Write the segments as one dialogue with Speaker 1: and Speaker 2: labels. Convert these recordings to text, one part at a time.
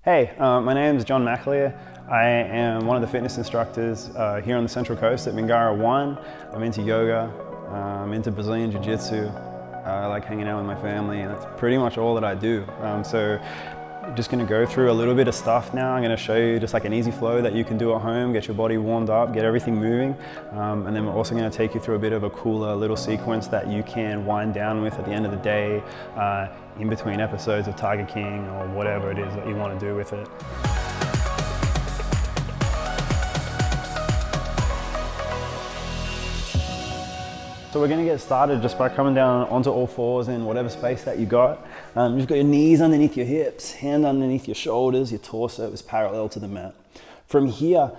Speaker 1: Hey, my name is John McAleer. I am one of the fitness instructors here on the Central Coast at Mingara One. I'm into yoga, I'm into Brazilian Jiu-Jitsu. I like hanging out with my family, and that's pretty much all that I do. So I'm just going to go through a little bit of stuff now. I'm going to show you just like an easy flow that you can do at home, get your body warmed up, get everything moving. And then we're also going to take you through a bit of a cooler little sequence that you can wind down with at the end of the day, in between episodes of Tiger King or whatever it is that you want to do with it. So we're going to get started just by coming down onto all fours in whatever space that you got. You've got your knees underneath your hips, hand underneath your shoulders, your torso is parallel to the mat. From here,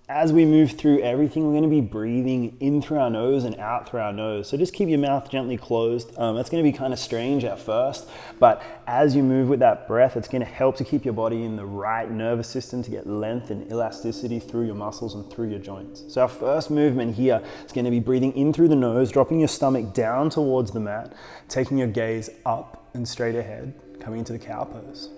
Speaker 1: as we move through everything, we're going to be breathing in through our nose and out through our nose. So just keep your mouth gently closed. That's going to be kind of strange at first, but as you move with that breath, it's going to help to keep your body in the right nervous system to get length and elasticity through your muscles and through your joints. So our first movement here is going to be breathing in through the nose, dropping your stomach down towards the mat, taking your gaze up and straight ahead, coming into the cow pose.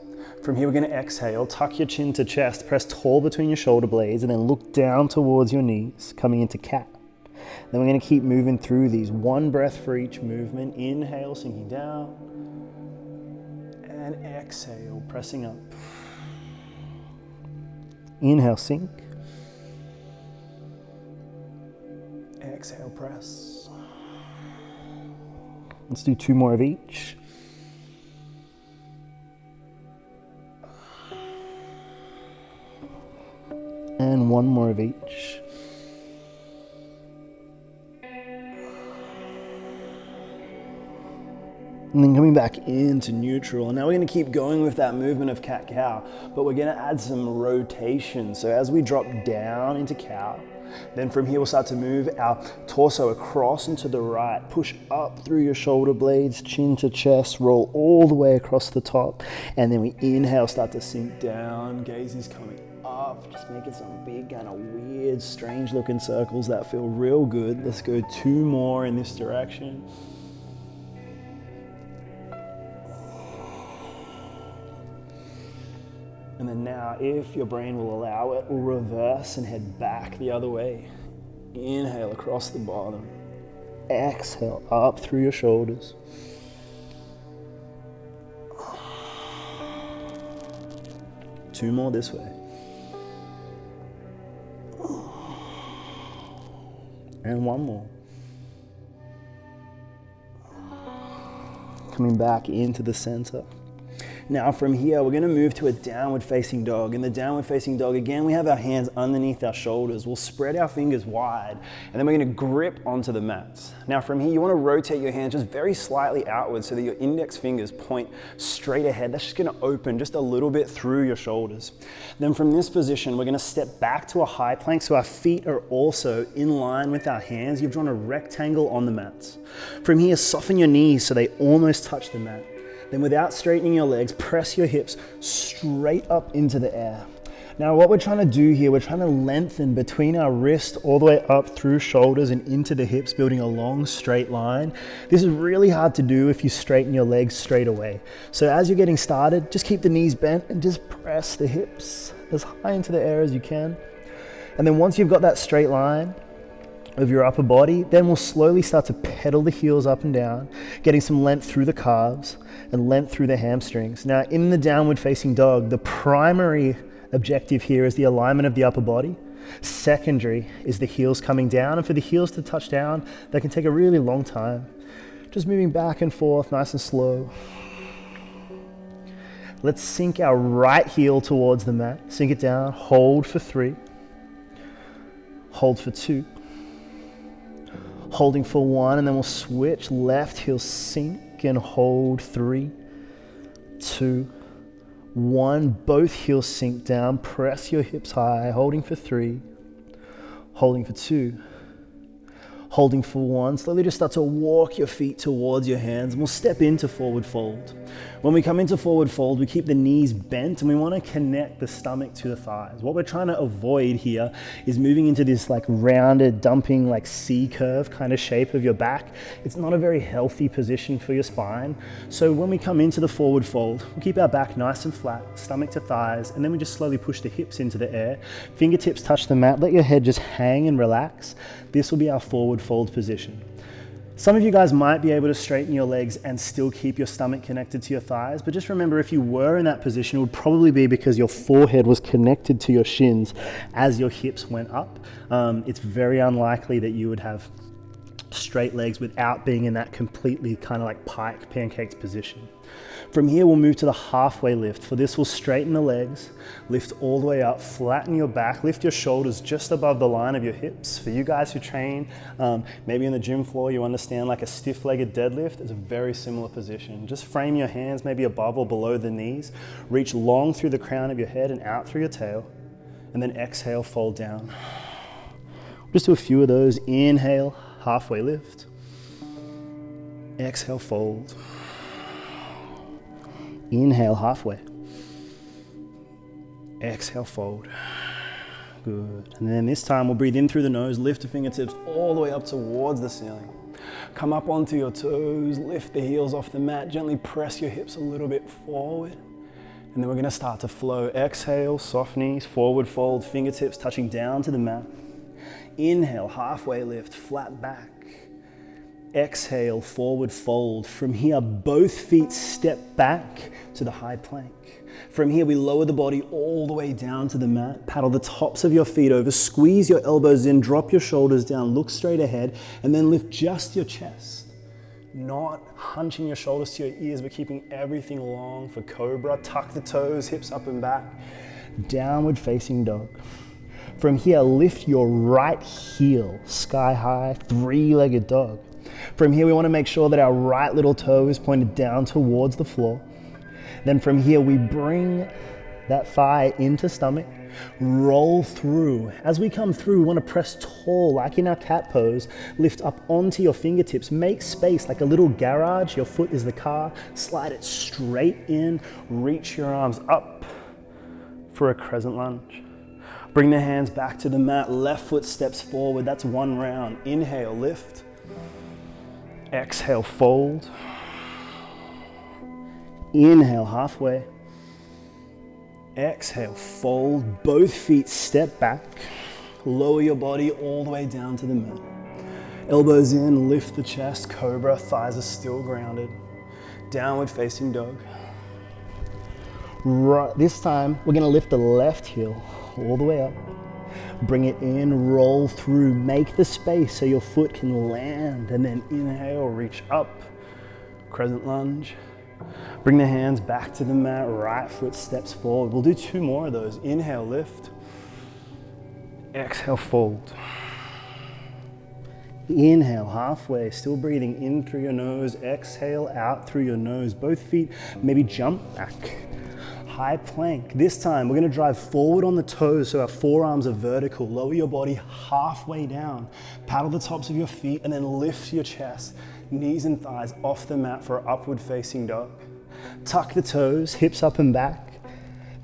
Speaker 1: From here, we're going to exhale, tuck your chin to chest, press tall between your shoulder blades, and then look down towards your knees, coming into cat. Then we're going to keep moving through these. One breath for each movement. Inhale, sinking down. And exhale, pressing up. Inhale, sink. Exhale, press. Let's do 2 more of each. And 1 more of each. And then coming back into neutral. And now we're going to keep going with that movement of cat-cow, but we're going to add some rotation. So as we drop down into cow, then from here we'll start to move our torso across and to the right. Push up through your shoulder blades, chin to chest, roll all the way across the top. And then we inhale, start to sink down, gaze is coming up, just making some big kind of weird, strange looking circles that feel real good. Let's go 2 more in this direction. And then now, if your brain will allow it, we'll reverse and head back the other way. Inhale across the bottom. Exhale up through your shoulders. Two more this way. And 1 more. Coming back into the center. Now from here, we're going to move to a downward facing dog. In the downward facing dog, again, we have our hands underneath our shoulders. We'll spread our fingers wide, and then we're going to grip onto the mats. Now from here, you want to rotate your hands just very slightly outwards so that your index fingers point straight ahead. That's just going to open just a little bit through your shoulders. Then from this position, we're going to step back to a high plank so our feet are also in line with our hands. You've drawn a rectangle on the mats. From here, soften your knees so they almost touch the mat. Then without straightening your legs, press your hips straight up into the air. Now what we're trying to do here, we're trying to lengthen between our wrist all the way up through shoulders and into the hips, building a long straight line. This is really hard to do if you straighten your legs straight away. So as you're getting started, just keep the knees bent and just press the hips as high into the air as you can. And then once you've got that straight line of your upper body, then we'll slowly start to pedal the heels up and down, getting some length through the calves and length through the hamstrings. Now in the downward facing dog, the primary objective here is the alignment of the upper body. Secondary is the heels coming down, and for the heels to touch down, that can take a really long time. Just moving back and forth, nice and slow. Let's sink our right heel towards the mat, sink it down, hold for 3, hold for 2, holding for 1, and then we'll switch. Left heel sink and hold. 3, 2, 1. Both heels sink down. Press your hips high. Holding for 3, holding for 2, Holding for one, slowly just start to walk your feet towards your hands and we'll step into forward fold. When we come into forward fold, we keep the knees bent and we want to connect the stomach to the thighs. What we're trying to avoid here is moving into this like rounded, dumping like C curve kind of shape of your back. It's not a very healthy position for your spine. So when we come into the forward fold, we'll keep our back nice and flat, stomach to thighs, and then we just slowly push the hips into the air. Fingertips touch the mat, let your head just hang and relax. This will be our forward fold position. Some of you guys might be able to straighten your legs and still keep your stomach connected to your thighs, but just remember if you were in that position, it would probably be because your forehead was connected to your shins as your hips went up. It's very unlikely that you would have straight legs without being in that completely kind of like pike pancakes position. From here, we'll move to the halfway lift. For this, we'll straighten the legs, lift all the way up, flatten your back, lift your shoulders just above the line of your hips. For you guys who train, maybe on the gym floor, you understand like a stiff-legged deadlift is a very similar position. Just frame your hands maybe above or below the knees, reach long through the crown of your head and out through your tail, and then exhale, fold down. We'll just do a few of those. Inhale, halfway lift. Exhale, fold. Inhale, halfway. Exhale, fold. Good. And then this time we'll breathe in through the nose, lift the fingertips all the way up towards the ceiling. Come up onto your toes, lift the heels off the mat, gently press your hips a little bit forward. And then we're gonna start to flow. Exhale, soft knees, forward fold, fingertips touching down to the mat. Inhale, halfway lift, flat back. Exhale, forward fold. From here, both feet step back to the high plank. From here, we lower the body all the way down to the mat. Paddle the tops of your feet over, squeeze your elbows in, drop your shoulders down, look straight ahead, and then lift just your chest. Not hunching your shoulders to your ears, but keeping everything long for cobra. Tuck the toes, hips up and back. Downward facing dog. From here, lift your right heel, sky high, three-legged dog. From here, we want to make sure that our right little toe is pointed down towards the floor. Then from here, we bring that thigh into stomach, roll through. As we come through, we want to press tall, like in our cat pose, lift up onto your fingertips, make space like a little garage. Your foot is the car, slide it straight in, reach your arms up for a crescent lunge. Bring the hands back to the mat, left foot steps forward, that's one round. Inhale, lift. Exhale, fold. Inhale, halfway. Exhale, fold. Both feet step back. Lower your body all the way down to the mat. Elbows in, lift the chest, cobra, thighs are still grounded. Downward facing dog. Right, this time, we're gonna lift the left heel all the way up. Bring it in, roll through, make the space so your foot can land, and then inhale, reach up, crescent lunge. Bring the hands back to the mat, right foot steps forward. We'll do two more of those. Inhale, lift. Exhale, fold. Inhale, halfway, still breathing in through your nose. Exhale, out through your nose. Both feet maybe jump back. High plank. This time, we're gonna drive forward on the toes so our forearms are vertical. Lower your body halfway down. Paddle the tops of your feet and then lift your chest, knees and thighs off the mat for upward facing dog. Tuck the toes, hips up and back.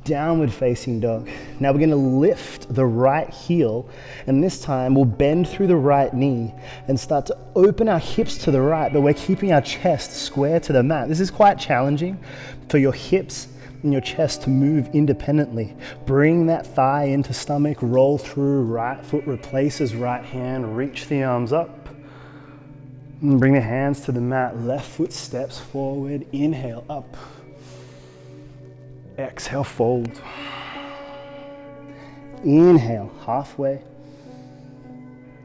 Speaker 1: Downward facing dog. Now we're gonna lift the right heel, and this time we'll bend through the right knee and start to open our hips to the right, but we're keeping our chest square to the mat. This is quite challenging for your hips and your chest to move independently. Bring that thigh into stomach, roll through, right foot replaces right hand, reach the arms up. And bring the hands to the mat, left foot steps forward, inhale up. Exhale, fold. Inhale, halfway.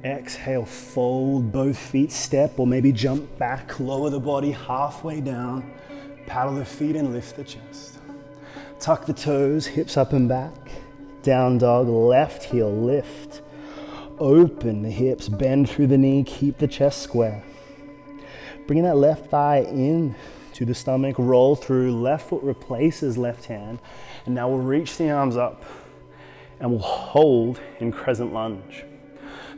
Speaker 1: Exhale, fold, both feet step or maybe jump back, lower the body halfway down, paddle the feet and lift the chest. Tuck the toes, hips up and back. Down dog, left heel, lift. Open the hips, bend through the knee, keep the chest square. Bringing that left thigh in to the stomach, roll through, left foot replaces left hand. And now we'll reach the arms up and we'll hold in crescent lunge.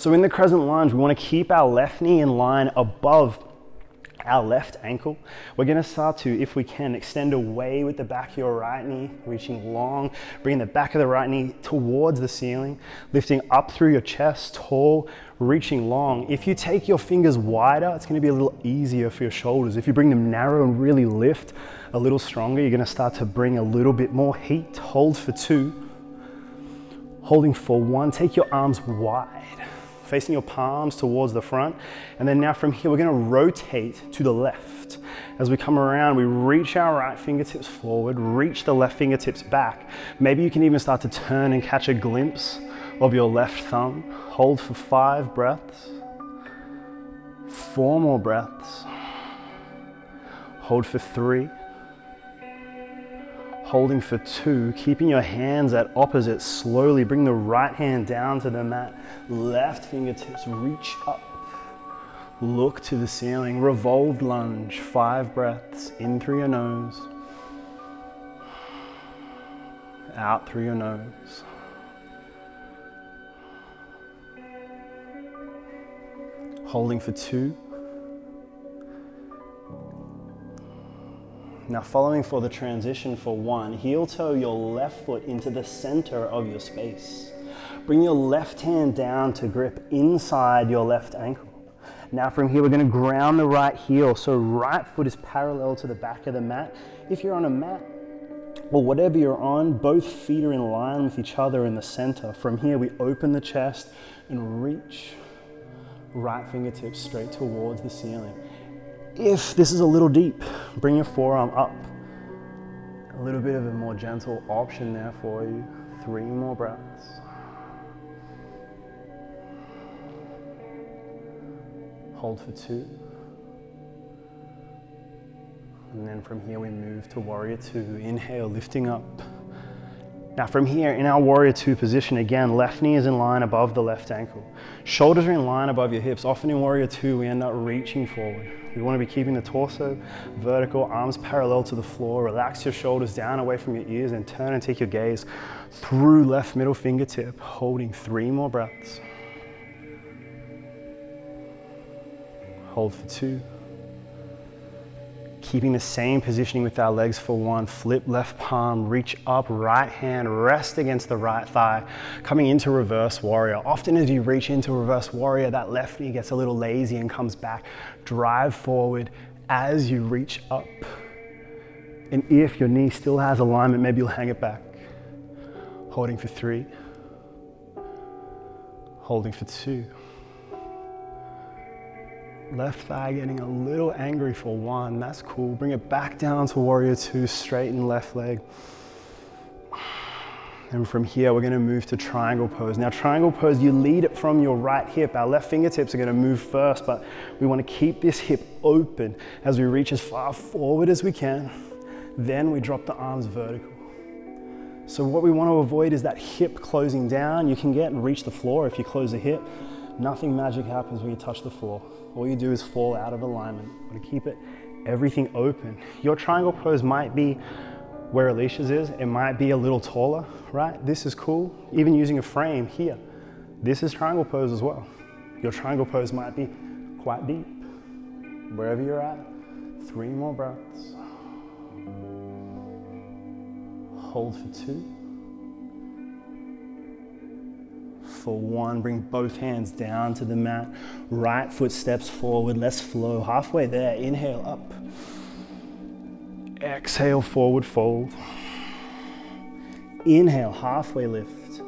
Speaker 1: So in the crescent lunge, we want to keep our left knee in line above our left ankle. We're going to start to, if we can, extend away with the back of your right knee, reaching long, bringing the back of the right knee towards the ceiling, lifting up through your chest, tall, reaching long. If you take your fingers wider, it's going to be a little easier for your shoulders. If you bring them narrow and really lift a little stronger, you're going to start to bring a little bit more heat. Hold for 2, holding for 1. Take your arms wide, facing your palms towards the front. And then now from here, we're gonna rotate to the left. As we come around, we reach our right fingertips forward, reach the left fingertips back. Maybe you can even start to turn and catch a glimpse of your left thumb. Hold for 5 breaths. 4 more breaths. Hold for 3. Holding for 2, keeping your hands at opposites. Slowly bring the right hand down to the mat. Left fingertips reach up. Look to the ceiling. Revolved lunge. 5 breaths. In through your nose. Out through your nose. Holding for 2. Now following for the transition for 1, heel toe your left foot into the center of your space. Bring your left hand down to grip inside your left ankle. Now from here, we're going to ground the right heel. So right foot is parallel to the back of the mat. If you're on a mat or whatever you're on, both feet are in line with each other in the center. From here, we open the chest and reach right fingertips straight towards the ceiling. If this is a little deep, bring your forearm up. A little bit of a more gentle option there for you. 3 more breaths. Hold for 2. And then from here we move to Warrior 2. Inhale, lifting up. Now from here, in our Warrior 2 position, again, left knee is in line above the left ankle. Shoulders are in line above your hips. Often in Warrior 2, we end up reaching forward. We want to be keeping the torso vertical, arms parallel to the floor. Relax your shoulders down away from your ears and turn and take your gaze through left middle fingertip, holding 3 more breaths. Hold for 2. Keeping the same positioning with our legs for 1. Flip left palm, reach up, right hand, rest against the right thigh, coming into reverse warrior. Often as you reach into reverse warrior, that left knee gets a little lazy and comes back. Drive forward as you reach up. And if your knee still has alignment, maybe you'll hang it back. Holding for 3. Holding for 2. Left thigh getting a little angry for 1, that's cool. Bring it back down to Warrior 2, straighten left leg. And from here, we're gonna move to triangle pose. Now triangle pose, you lead it from your right hip. Our left fingertips are gonna move first, but we wanna keep this hip open as we reach as far forward as we can. Then we drop the arms vertical. So what we wanna avoid is that hip closing down. You can get and reach the floor if you close the hip. Nothing magic happens when you touch the floor. All you do is fall out of alignment. You want to keep everything open. Your triangle pose might be where Alicia's is. It might be a little taller, right? This is cool. Even using a frame here. This is triangle pose as well. Your triangle pose might be quite deep. Wherever you're at, 3 more breaths. Hold for 2. For 1, bring both hands down to the mat. Right foot steps forward, let's flow. Halfway there, inhale up. Exhale, forward fold. Inhale, halfway lift.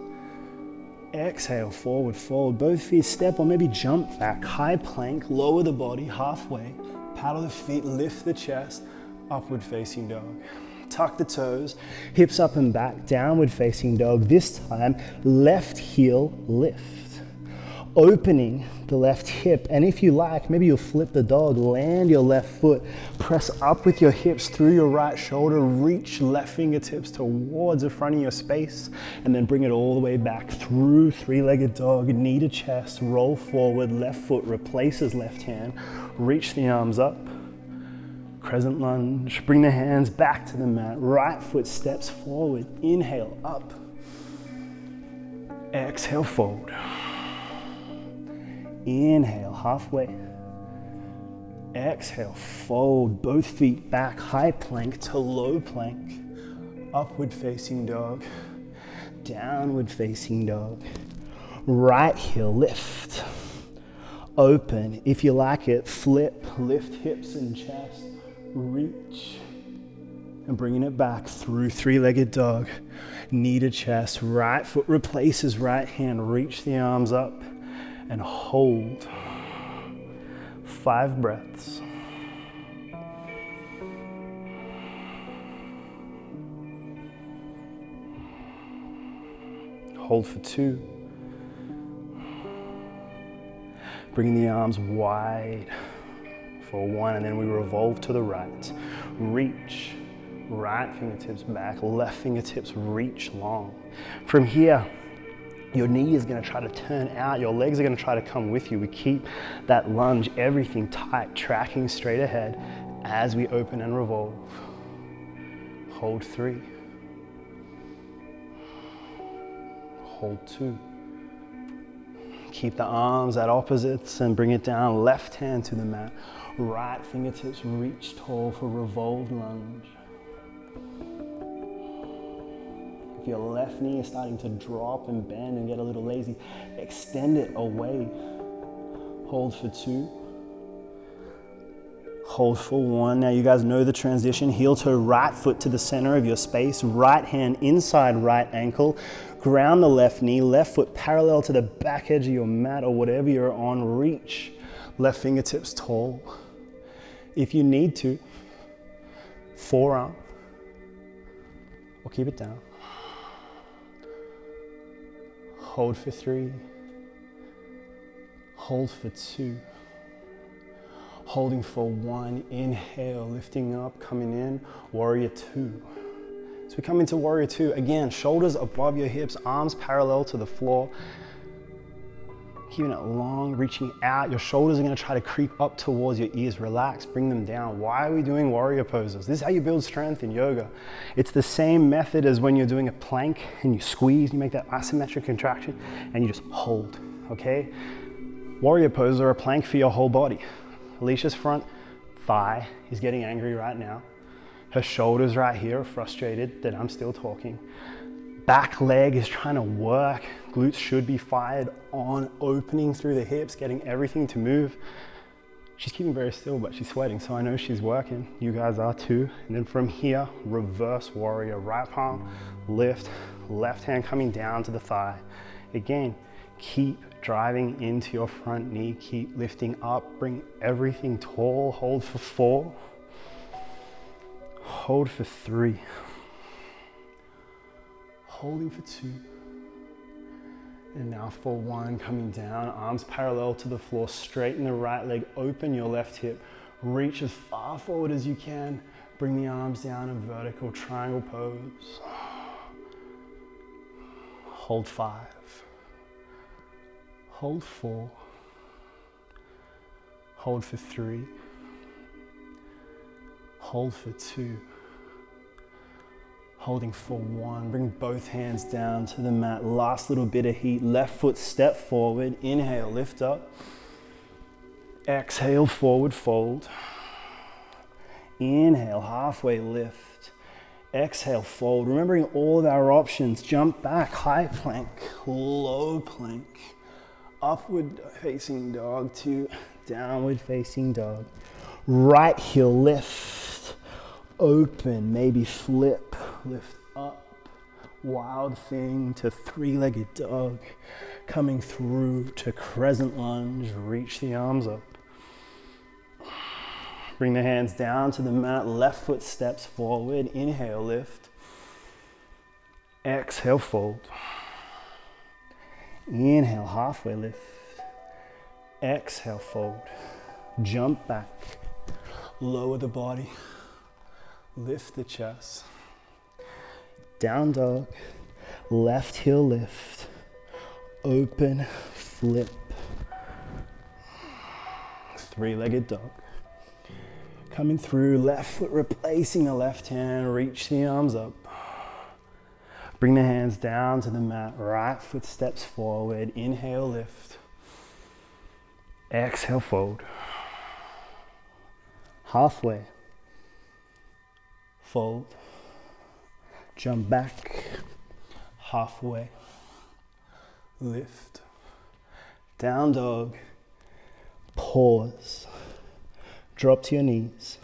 Speaker 1: Exhale, forward fold. Both feet step or maybe jump back. High plank, lower the body, halfway. Paddle the feet, lift the chest, upward facing dog. Tuck the toes, hips up and back, downward facing dog. This time, left heel lift. Opening the left hip, and if you like, maybe you'll flip the dog, land your left foot, press up with your hips through your right shoulder, reach left fingertips towards the front of your space, and then bring it all the way back through 3-legged dog, knee to chest, roll forward, left foot replaces left hand, reach the arms up. Crescent lunge, bring the hands back to the mat. Right foot steps forward. Inhale, up. Exhale, fold. Inhale, halfway. Exhale, fold both feet back, high plank to low plank. Upward facing dog, downward facing dog. Right heel lift, open. If you like it, flip, lift hips and chest, reach. And bringing it back through three-legged dog, knee to chest, right foot replaces right hand, reach the arms up and hold. 5 breaths. Hold for 2. Bringing the arms wide for 1, and then we revolve to the right. Reach, right fingertips back, left fingertips reach long. From here, your knee is going to try to turn out, your legs are going to try to come with you. We keep that lunge, everything tight, tracking straight ahead as we open and revolve. Hold 3. Hold 2. Keep the arms at opposites and bring it down. Left hand to the mat. Right fingertips reach tall for revolved lunge. If your left knee is starting to drop and bend and get a little lazy, extend it away. Hold for 2. Hold for 1. Now you guys know the transition. Heel toe, right foot to the center of your space. Right hand inside right ankle. Ground the left knee. Left foot parallel to the back edge of your mat or whatever you're on. Reach. Left fingertips tall. If you need to, forearm. Or keep it down. Hold for 3. Hold for 2. Holding for 1. Inhale, lifting up, coming in. Warrior 2. So we come into Warrior 2. Again, shoulders above your hips, arms parallel to the floor. Keeping it long, reaching out. Your shoulders are going to try to creep up towards your ears. Relax, bring them down. Why are we doing warrior poses? This is how you build strength in yoga. It's the same method as when you're doing a plank and you squeeze, you make that isometric contraction and you just hold, okay? Warrior poses are a plank for your whole body. Alicia's front thigh is getting angry right now. Her shoulders right here are frustrated that I'm still talking. Back leg is trying to work. Glutes should be fired on, opening through the hips, getting everything to move. She's keeping very still, but she's sweating, so I know she's working. You guys are too. And then from here, reverse warrior. Right palm, lift, left hand coming down to the thigh. Again, keep driving into your front knee, keep lifting up, bring everything tall. Hold for 4. Hold for 3. Holding for 2. And now for 1, coming down, arms parallel to the floor, straighten the right leg, open your left hip, reach as far forward as you can, bring the arms down in vertical triangle pose. Hold 5. Hold 4. Hold for 3. Hold for 2. Holding for 1, bring both hands down to the mat. Last little bit of heat. Left foot step forward. Inhale, lift up. Exhale, forward fold. Inhale, halfway lift. Exhale, fold. Remembering all of our options. Jump back, high plank, low plank. Upward facing dog to downward facing dog. Right heel lift. Open, maybe flip, lift up, wild thing to three-legged dog, coming through to crescent lunge, reach the arms up. Bring the hands down to the mat, left foot steps forward, inhale, lift. Exhale, fold. Inhale, halfway lift. Exhale, fold. Jump back, lower the body. Lift the chest. Down dog. Left heel lift. Open, flip. Three-legged dog. Coming through, left foot replacing the left hand. Reach the arms up. Bring the hands down to the mat. Right foot steps forward. Inhale, lift. Exhale, fold. Halfway. Fold. Jump back. Halfway. Lift. Down dog. Pause. Drop to your knees.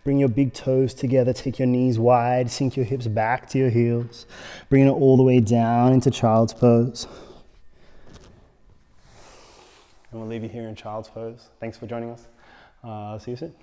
Speaker 1: Bring your big toes together, take your knees wide, sink your hips back to your heels. Bring it all the way down into child's pose. And we'll leave you here in child's pose. Thanks for joining us. See you soon.